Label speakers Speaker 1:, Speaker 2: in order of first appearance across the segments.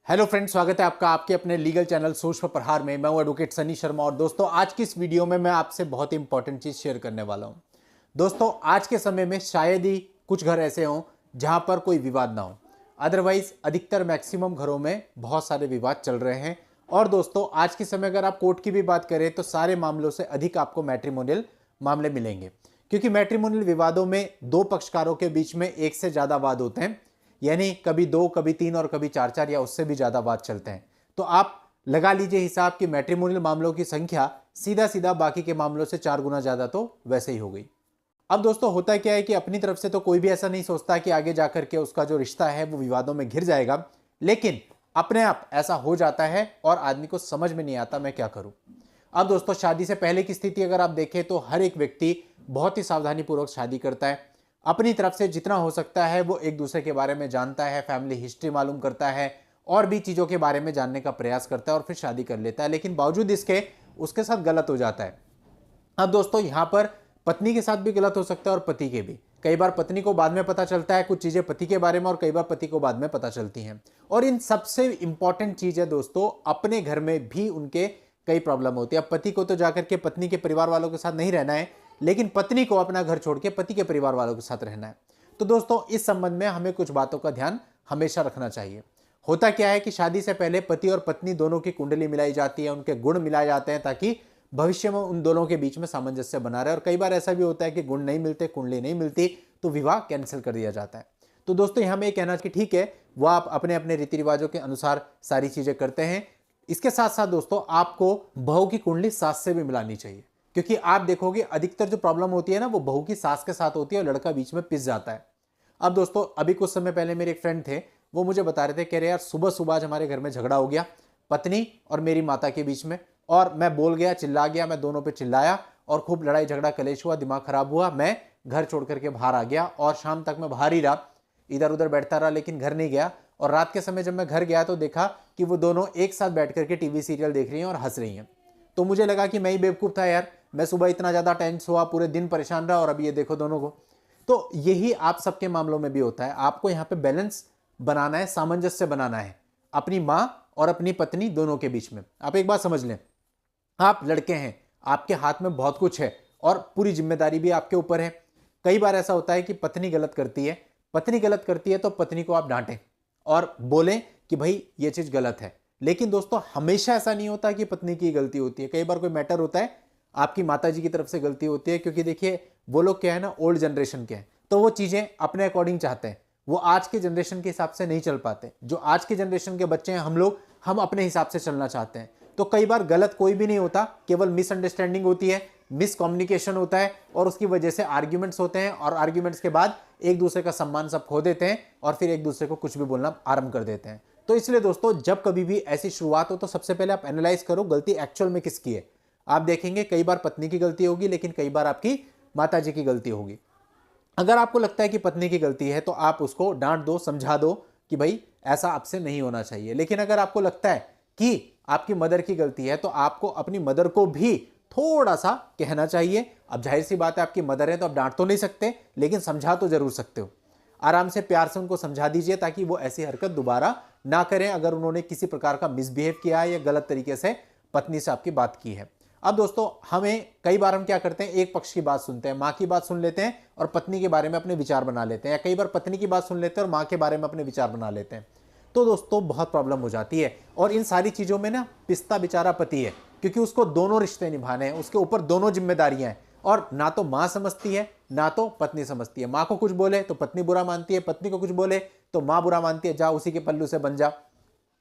Speaker 1: Hello friends, स्वागत है आपका आपके अपने लीगल चैनल सोच पर प्रहार में। मैं हूं एडवोकेट सनी शर्मा और दोस्तों आज की इस वीडियो में मैं आपसे बहुत ही इंपॉर्टेंट चीज शेयर करने वाला हूं। दोस्तों आज के समय में शायद ही कुछ घर ऐसे हों जहां पर कोई विवाद ना हो। अदरवाइज अधिकतर मैक्सिमम घरों में बहुत सारे विवाद चल रहे हैं। और दोस्तों आज के समय अगर आप कोर्ट की भी बात करें तो सारे मामलों से अधिक आपको मैट्रिमोनियल मामले मिलेंगे, क्योंकि मैट्रिमोनियल विवादों में दो पक्षकारों के बीच में एक से ज्यादा वाद होते हैं, यानी कभी दो, कभी तीन और कभी चार चार या उससे भी ज्यादा वाद चलते हैं। तो आप लगा लीजिए हिसाब कि मैट्रिमोनियल मामलों की संख्या सीधा सीधा बाकी के मामलों से 4 गुना ज्यादा तो वैसे ही हो गई। अब दोस्तों होता क्या है कि अपनी तरफ से तो कोई भी ऐसा नहीं सोचता कि आगे जाकर के उसका जो रिश्ता है वो विवादों में घिर जाएगा, लेकिन अपने आप ऐसा हो जाता है और आदमी को समझ में नहीं आता मैं क्या करूं। अब दोस्तों शादी से पहले की स्थिति अगर आप देखें तो हर एक व्यक्ति बहुत ही सावधानी पूर्वक शादी करता है। अपनी तरफ से जितना हो सकता है वो एक दूसरे के बारे में जानता है, फैमिली हिस्ट्री मालूम करता है और भी चीज़ों के बारे में जानने का प्रयास करता है और फिर शादी कर लेता है, लेकिन बावजूद इसके उसके साथ गलत हो जाता है। अब दोस्तों यहाँ पर पत्नी के साथ भी गलत हो सकता है और पति के भी। कई बार पत्नी को बाद में पता चलता है कुछ चीज़ें पति के बारे में और कई बार पति को बाद में पता चलती हैं। और इन सबसे इंपॉर्टेंट चीज़ है दोस्तों, अपने घर में भी उनके कई प्रॉब्लम होती है। अब पति को तो जाकर के पत्नी के परिवार वालों के साथ नहीं रहना है, लेकिन पत्नी को अपना घर छोड़ के पति के परिवार वालों के साथ रहना है। तो दोस्तों इस संबंध में हमें कुछ बातों का ध्यान हमेशा रखना चाहिए। होता क्या है कि शादी से पहले पति और पत्नी दोनों की कुंडली मिलाई जाती है, उनके गुण मिलाए जाते हैं ताकि भविष्य में उन दोनों के बीच में सामंजस्य बना रहे। और कई बार ऐसा भी होता है कि गुण नहीं मिलते, कुंडली नहीं मिलती, तो विवाह कैंसिल कर दिया जाता है। तो दोस्तों यहां में कहना कि ठीक है, वह आप अपने अपने रीति रिवाजों के अनुसार सारी चीजें करते हैं। इसके साथ साथ दोस्तों आपको बहू की कुंडली सास से भी मिलानी चाहिए, क्योंकि आप देखोगे अधिकतर जो प्रॉब्लम होती है ना वो बहू की सास के साथ होती है और लड़का बीच में पिस जाता है। अब दोस्तों अभी कुछ समय पहले मेरे एक फ्रेंड थे, वो मुझे बता रहे थे, कह रहे यार सुबह सुबह आज हमारे घर में झगड़ा हो गया पत्नी और मेरी माता के बीच में, और मैं बोल गया, चिल्ला गया, मैं दोनों पे चिल्लाया और खूब लड़ाई झगड़ा कलेश हुआ, दिमाग खराब हुआ, मैं घर छोड़ करके बाहर आ गया और शाम तक मैं बाहर ही रहा, इधर उधर बैठता रहा लेकिन घर नहीं गया। और रात के समय जब मैं घर गया तो देखा कि वो दोनों एक साथ बैठ करके टीवी सीरियल देख रही हैं और हंस रही हैं। तो मुझे लगा कि मैं ही बेवकूफ था यार, मैं सुबह इतना ज्यादा टेंस हुआ, पूरे दिन परेशान रहा और अभी ये देखो दोनों को। तो यही आप सबके मामलों में भी होता है। आपको यहाँ पे बैलेंस बनाना है, सामंजस्य बनाना है अपनी माँ और अपनी पत्नी दोनों के बीच में। आप एक बात समझ लें, आप लड़के हैं, आपके हाथ में बहुत कुछ है और पूरी जिम्मेदारी भी आपके ऊपर है। कई बार ऐसा होता है कि पत्नी गलत करती है, तो पत्नी को आप डांटें और बोलें कि भाई ये चीज गलत है। लेकिन दोस्तों हमेशा ऐसा नहीं होता कि पत्नी की गलती होती है। कई बार कोई मैटर होता है आपकी माताजी की तरफ से गलती होती है, क्योंकि देखिए वो लोग क्या है ना, ओल्ड जनरेशन के हैं, तो वो चीजें अपने अकॉर्डिंग चाहते हैं, वो आज के जनरेशन के हिसाब से नहीं चल पाते। जो आज के जनरेशन के बच्चे हैं हम लोग, हम अपने हिसाब से चलना चाहते हैं। तो कई बार गलत कोई भी नहीं होता, केवल मिसअंडरस्टैंडिंग होती है, मिसकम्युनिकेशन होता है और उसकी वजह से आर्ग्यूमेंट्स होते हैं और आर्ग्यूमेंट्स के बाद एक दूसरे का सम्मान सब खो देते हैं और फिर एक दूसरे को कुछ भी बोलना आरंभ कर देते हैं। तो इसलिए दोस्तों जब कभी भी ऐसी शुरुआत हो तो सबसे पहले आप एनालाइज करो गलती एक्चुअल में किसकी है। आप देखेंगे कई बार पत्नी की गलती होगी, लेकिन कई बार आपकी माताजी की गलती होगी। अगर आपको लगता है कि पत्नी की गलती है तो आप उसको डांट दो, समझा दो कि भाई ऐसा आपसे नहीं होना चाहिए। लेकिन अगर आपको लगता है कि आपकी मदर की गलती है तो आपको अपनी मदर को भी थोड़ा सा कहना चाहिए। अब जाहिर सी बात है आपकी मदर है तो आप डांट तो नहीं सकते, लेकिन समझा तो जरूर सकते हो। आराम से प्यार से उनको समझा दीजिए ताकि वो ऐसी हरकत दोबारा ना करें अगर उन्होंने किसी प्रकार का मिसबिहेव किया है या गलत तरीके से पत्नी से आपकी बात की है। अब दोस्तों हमें कई बार हम क्या करते हैं, एक पक्ष की बात सुनते हैं, माँ की बात सुन लेते हैं और पत्नी के बारे में अपने विचार बना लेते हैं, या कई बार पत्नी की बात सुन लेते हैं और माँ के बारे में अपने विचार बना लेते हैं। तो दोस्तों बहुत प्रॉब्लम हो जाती है। और इन सारी चीजों में ना पिस्ता बेचारा पति है, क्योंकि उसको दोनों रिश्ते निभाने हैं, उसके ऊपर दोनों जिम्मेदारियां हैं और ना तो माँ समझती है ना तो पत्नी समझती है। माँ को कुछ बोले तो पत्नी बुरा मानती है, पत्नी को कुछ बोले तो माँ बुरा मानती है, जा उसी के पल्लू से बन जा।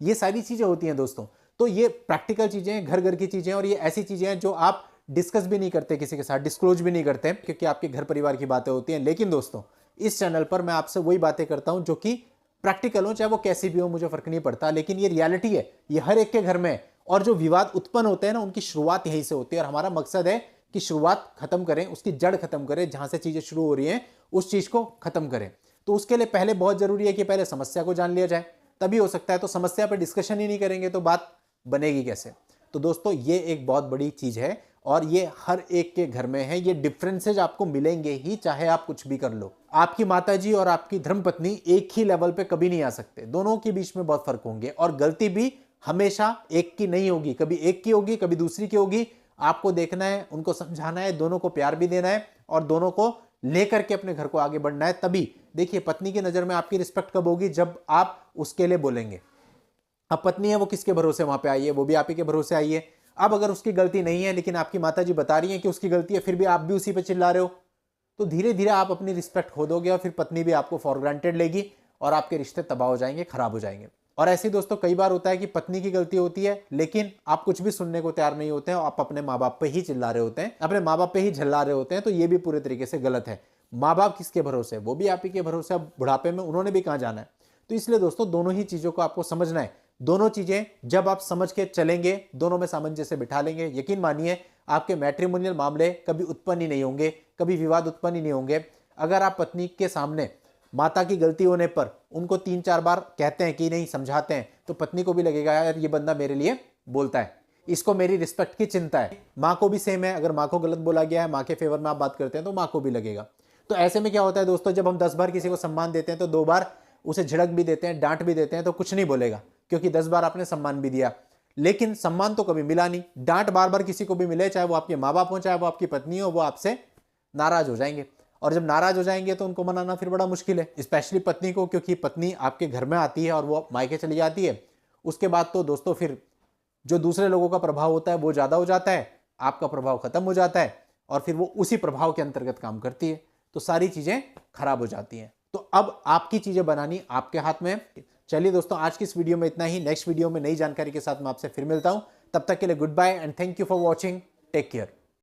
Speaker 1: ये सारी चीजें होती हैं दोस्तों। तो ये प्रैक्टिकल चीजें हैं, घर घर की चीजें हैं और ये ऐसी चीजें हैं जो आप डिस्कस भी नहीं करते किसी के साथ, डिस्क्लोज भी नहीं करते क्योंकि आपके घर परिवार की बातें होती हैं। लेकिन दोस्तों इस चैनल पर मैं आपसे वही बातें करता हूं जो कि प्रैक्टिकल हो, चाहे वो कैसी भी हो मुझे फर्क नहीं पड़ता, लेकिन ये रियलिटी है, ये हर एक के घर में है। और जो विवाद उत्पन्न होते हैं ना उनकी शुरुआत यहीं से होती है और हमारा मकसद है कि शुरुआत खत्म करें, उसकी जड़ खत्म करें, जहां से चीजें शुरू हो रही हैं उस चीज को खत्म करें। तो उसके लिए पहले बहुत जरूरी है कि पहले समस्या को जान लिया जाए, तभी हो सकता है। तो समस्या पर डिस्कशन ही नहीं करेंगे तो बात बनेगी कैसे। तो दोस्तों ये एक बहुत बड़ी चीज है और ये हर एक के घर में है। ये डिफरेंसेज आपको मिलेंगे ही चाहे आप कुछ भी कर लो। आपकी माताजी और आपकी धर्मपत्नी एक ही लेवल पे कभी नहीं आ सकते, दोनों के बीच में बहुत फर्क होंगे और गलती भी हमेशा एक की नहीं होगी, कभी एक की होगी कभी दूसरी की होगी। आपको देखना है, उनको समझाना है, दोनों को प्यार भी देना है और दोनों को लेकर के अपने घर को आगे बढ़ना है। तभी देखिए पत्नी की नजर में आपकी रिस्पेक्ट कब होगी, जब आप उसके लिए बोलेंगे। अब पत्नी है वो किसके भरोसे वहां पे आई है, वो भी आप ही के भरोसे आई है। अब अगर उसकी गलती नहीं है लेकिन आपकी माताजी बता रही है कि उसकी गलती है, फिर भी आप भी उसी पे चिल्ला रहे हो, तो धीरे धीरे आप अपनी रिस्पेक्ट खो दोगे और फिर पत्नी भी आपको फॉर ग्रांटेड लेगी और आपके रिश्ते तबाह हो जाएंगे, खराब हो जाएंगे। और ऐसे दोस्तों कई बार होता है कि पत्नी की गलती होती है लेकिन आप कुछ भी सुनने को तैयार नहीं होते हैं, आप अपने माँ बाप पे ही चिल्ला रहे होते हैं, अपने माँ बाप पे ही झल्ला रहे होते हैं, तो ये भी पूरे तरीके से गलत है। माँ बाप किसके भरोसे, वो भी आप ही के भरोसे, अब बुढ़ापे में उन्होंने भी कहाँ जाना है। तो इसलिए दोस्तों दोनों ही चीजों को आपको समझना है। दोनों चीजें जब आप समझ के चलेंगे, दोनों में सामंजस्य बिठा लेंगे, यकीन मानिए आपके मैट्रिमोनियल मामले कभी उत्पन्न ही नहीं होंगे, कभी विवाद उत्पन्न ही नहीं होंगे। अगर आप पत्नी के सामने माता की गलती होने पर उनको 3-4 बार कहते हैं कि नहीं, समझाते हैं, तो पत्नी को भी लगेगा यार ये बंदा मेरे लिए बोलता है, इसको मेरी रिस्पेक्ट की चिंता है। माँ को भी सेम है, अगर माँ को गलत बोला गया है, माँ के फेवर में आप बात करते हैं तो माँ को भी लगेगा। तो ऐसे में क्या होता है दोस्तों, जब हम 10 बार किसी को सम्मान देते हैं तो 2 बार उसे झिड़क भी देते हैं, डांट भी देते हैं, तो कुछ नहीं बोलेगा क्योंकि 10 बार आपने सम्मान भी दिया। लेकिन सम्मान तो कभी मिला नहीं, डांट बार बार किसी को भी मिले, चाहे वो आपके माँ बाप हो चाहे वो आपकी पत्नी हो, वो आपसे नाराज हो जाएंगे और जब नाराज हो जाएंगे तो उनको मनाना फिर बड़ा मुश्किल है, स्पेशली पत्नी को, क्योंकि पत्नी आपके घर में आती है और वो मायके चली जाती है। उसके बाद तो दोस्तों फिर जो दूसरे लोगों का प्रभाव होता है वो ज्यादा हो जाता है, आपका प्रभाव खत्म हो जाता है और फिर वो उसी प्रभाव के अंतर्गत काम करती है, तो सारी चीजें खराब हो जाती हैं। तो अब आपकी चीजें बनानी आपके हाथ में। चलिए दोस्तों आज की इस वीडियो में इतना ही, नेक्स्ट वीडियो में नई जानकारी के साथ मैं आपसे फिर मिलता हूं, तब तक के लिए goodbye and thank you for watching, take care.